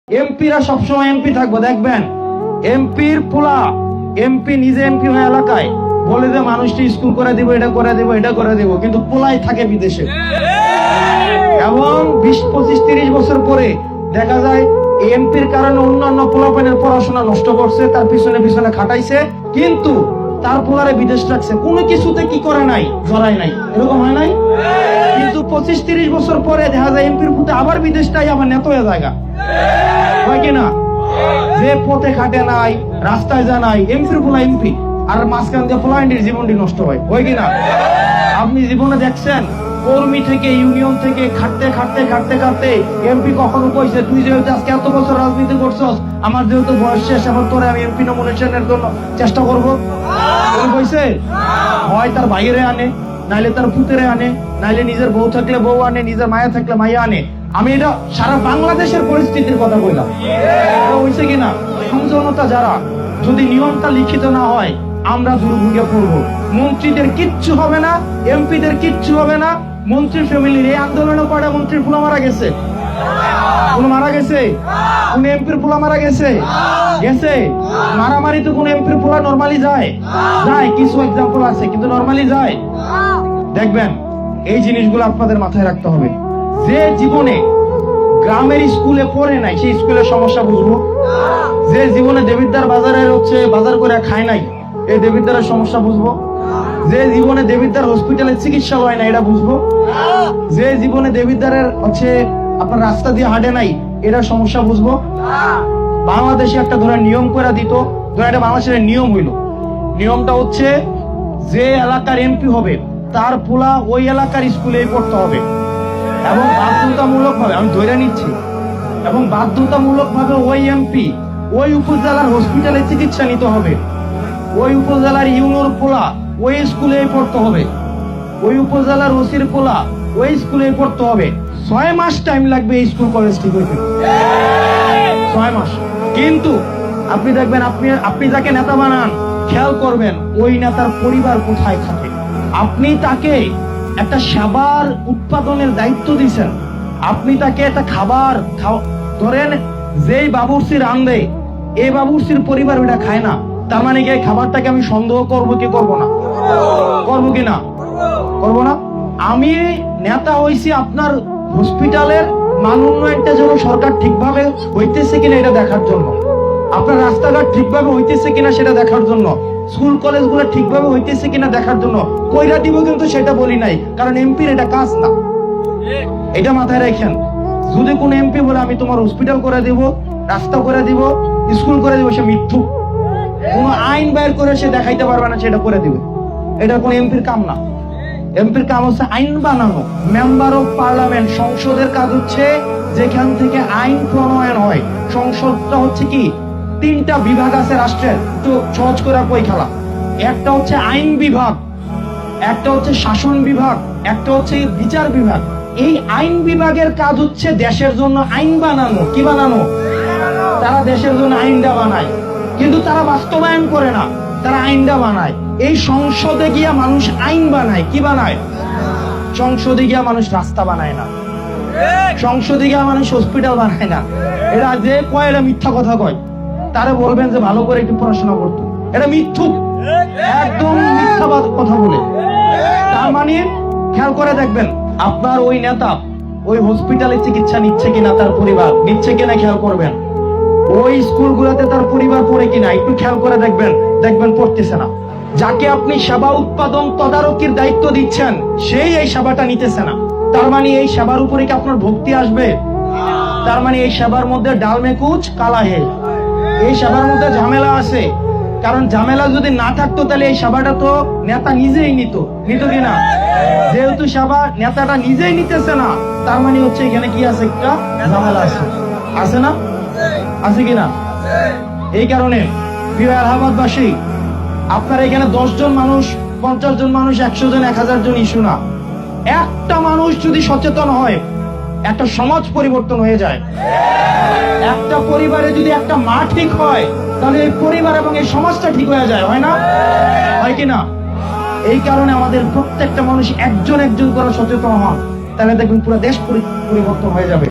এমপিরা সবসময় এমপি থাকবো, দেখবেন এমপির পোলা এমপি নিজে এমপি হয়ে এলাকায় বলে যে মানুষটি স্কুল করে দিব, এটা করে দিব, এটা করে দিব, কিন্তু পোলাই থাকে বিদেশে। এবং 20, 25, 30 বছর পরে দেখা যায় এমপির কারণে অন্যান্য পোলাপানের পড়াশোনা নষ্ট করছে, তার পিছনে পিছনে খাটাইছে, কিন্তু তার পোলারে বিদেশ রাখছে, কোনো কিছুতে কি করে নাই, জড়াই নাই। এরকম হয় নাই? কিন্তু 25, 30 বছর পরে দেখা যায় এমপির পুতে আবার বিদেশটাই আবার নেত হয়ে জায়গা, হয় কিনা? যে পথে খাটে নাই, রাস্তায় যা নাই, এমপির পোলা এমপি, আর মাঝখান দিয়ে পোলাইন্ডির জীবনটি নষ্ট হয় কিনা? আপনি জীবনে দেখছেন কর্মী থেকে ইউনিয়ন থেকে খাটতে খাটতে খাটতে খাটতে এমপি কখনো কইছে তুই যেহেতু আজকে এত বছর রাজনীতি করছস, আমার যেহেতু বয়স শেষ, আমার তোরে আমি এমপি নমিনেশনের জন্য চেষ্টা করবো? কইছে? হয় তার ভাইয়েরে আনে, নাইলে তার পুতেরে আনে, নাইলে নিজের বউ থাকলে বউ আনে, নিজের মায়া থাকলে মাইয়া আনে। আমি এটা সারা বাংলাদেশের পরিস্থিতির কথা কইলাম। হইছে কিনা? সমঝোতা যারা, যদি নিয়মটা লিখিত না হয় আমরা দুর্ভোগে পড়বো। মন্ত্রীদের কিচ্ছু হবে না, এমপিদের কিচ্ছু হবে না। মন্ত্রীর ফ্যামিলির এই আন্দোলনে কয়টা মন্ত্রীর পোলা মারা গেছে? কোন মারা গেছে? কোন এমপির পোলা মারা গেছে? গেছে? মারামারি তো কোন এমপির পোলা নরমালি যায়? কিছু এক্সাম্পল আছে, কিন্তু নরমালি যায়? দেখবেন এই জিনিসগুলো আপনাদের মাথায় রাখতে হবে। যে জীবনে গ্রামের স্কুলে পড়ে নাই সেই স্কুলের সমস্যা বুঝবো। যে জীবনে দেবিদ্দার বাজারের বাজার করে খায় নাই, এই দেবিদ্দারের সমস্যা বুঝবো। যে জীবনে দেবিদ্দার হসপিটালে চিকিৎসা হয় না, এটা বুঝবো। যে জীবনে দেবিদ্দারের আপনার রাস্তা দিয়ে হাঁটে নাই, এটা সমস্যা বুঝবো। বাংলাদেশে একটা ধরে নিয়ম করে দিত, ধরে এটা বাংলাদেশের নিয়ম হইল। নিয়মটা হচ্ছে যে এলাকার এমপি হবে তার পোলা ওই এলাকার স্কুলেই পড়তে হবে, এবং বাধ্যতামূলক ভাবে, আমি ধরে নিচ্ছি, এবং বাধ্যতামূলক ভাবে ওই এমপি ওই উপজেলার হসপিটালে চিকিৎসা নিতে হবে। ওই উপজেলার ইউনোর পোলা ওই স্কুলেই পড়তে হবে, ওই উপজেলার ওসির পোলা ওই স্কুলেই পড়তে হবে। 6 মাস টাইম লাগবে এই স্কুল কলেজ ঠিক হইতে, 6 মাস। কিন্তু আপনি দেখবেন আপনি যাকে নেতা বানান, খেয়াল করবেন ওই নেতার পরিবার কোথায় থাকে। আপনি তাকে একটা সেবার উৎপাদনের দায়িত্ব দিচ্ছেন, আপনি তাকে একটা খাবার ধরেন যেই বাবুর্চি রান্ধে, এই বাবুর্চির পরিবার ওটা খায় না, তার মানে কি খাবারটাকে আমি সন্দেহ করবো কি করবো না? করবো কিনা? করবো না? আমি নেতা হইছি আপনার হসপিটালের মান উন্নয়নটা যেন সরকার ঠিকভাবে হইতেছে কিনা এটা দেখার জন্য, আপনার রাস্তাঘাট ঠিকভাবে হইতেছে কিনা সেটা দেখার জন্য, স্কুল কলেজ গুলো ঠিকভাবে হইতেছে কিনা দেখার জন্য। কইরা দিব কিন্তু সেটা বলি নাই, কারণ এমপির এটা কাজ না। এটা মাথায় রাখেন। যদি কোন এমপি বলে আমি তোমার হসপিটাল করে দিব, রাস্তা করে দিব, স্কুল করে দিব, সে মিথ্যুক। কোন আইন বের করে সে দেখাইতে পারবে না সেটা করে দিবে, এটা কোন এমপির কাম না। এমপির কাম হচ্ছে আইন বানানো। মেম্বার অফ পার্লামেন্ট, সংসদের কাজ হচ্ছে যেখান থেকে আইন প্রণয়ন হয়। সংসদটা হচ্ছে কি, 3টা বিভাগ আছে রাষ্ট্রের, একটু সহজ করে কই খেলা। একটা হচ্ছে আইন বিভাগ, একটা হচ্ছে শাসন বিভাগ, একটা হচ্ছে বিচার বিভাগ। এই আইন বিভাগের কাজ হচ্ছে দেশের জন্য আইন বানানো। কি বানানো? তারা দেশের জন্য আইনটা বানায়, কিন্তু তারা বাস্তবায়ন করে না, তারা আইনটা বানায়। এই সংসদে গিয়া মানুষ আইন বানায়। কি বানায়? সংসদে গিয়া মানুষ রাস্তা বানায় না, সংসদে গিয়া মানুষ হসপিটাল বানায় না। এরা যে কয় এরা মিথ্যা কথা কয়, তারা বলবেন যে ভালো করে একটু পড়াশোনা করতো, এটা মিথ্যুক, একদম মিথ্যাবাদ কথা বলে। তার মানে খেয়াল করে দেখবেন আপনার ওই নেতা ওই হসপিটালে চিকিৎসা নিচ্ছে কিনা, তার পরিবার নিচ্ছে কিনা খেয়াল করবেন। ওই স্কুলগুলোতে তার পরিবার পড়ে কিনা একটু খেয়াল করে দেখবেন পড়তেছে না। যাকে আপনি সেবা উৎপাদন তদারকির দায়িত্ব দিচ্ছেন সেই এই সেবাটা নিতেছে না। তার মানে এই সেবার উপরে কি আপনার ভক্তি আসবে? তার মানে এই সেবার মধ্যে ডাল মে কুচ কালা হে, এই সেবার মধ্যে ঝামেলা আছে। কারণ ঝামেলা যদি না থাকতো তাহলে এই সেবাটা তো নেতা নিজেই নিত কিনা? যেহেতু সেবা নেতাটা নিজেই নিতেছে না, তার মানে হচ্ছে এখানে কি আছে, একটা ঝামেলা আছে না? আছে কিনা? এই কারণে প্রিয় এলাহাবাদবাসী, আপনার এখানে 10 জন মানুষ, 50 জন মানুষ, 100 জন, 1000 জন ইস্যু না। একটা মানুষ যদি সচেতন হয়, একটা সমাজ পরিবর্তন হয়ে যায়। একটা পরিবারে যদি একটা মা ঠিক হয়, তাহলে এই পরিবার এবং এই সমাজটা ঠিক হয়ে যায়, হয় না? হয় কিনা? এই কারণে আমাদের প্রত্যেকটা মানুষ একজন করে সচেতন হন, তাহলে দেখবেন পুরো দেশ পরিবর্তন হয়ে যাবে।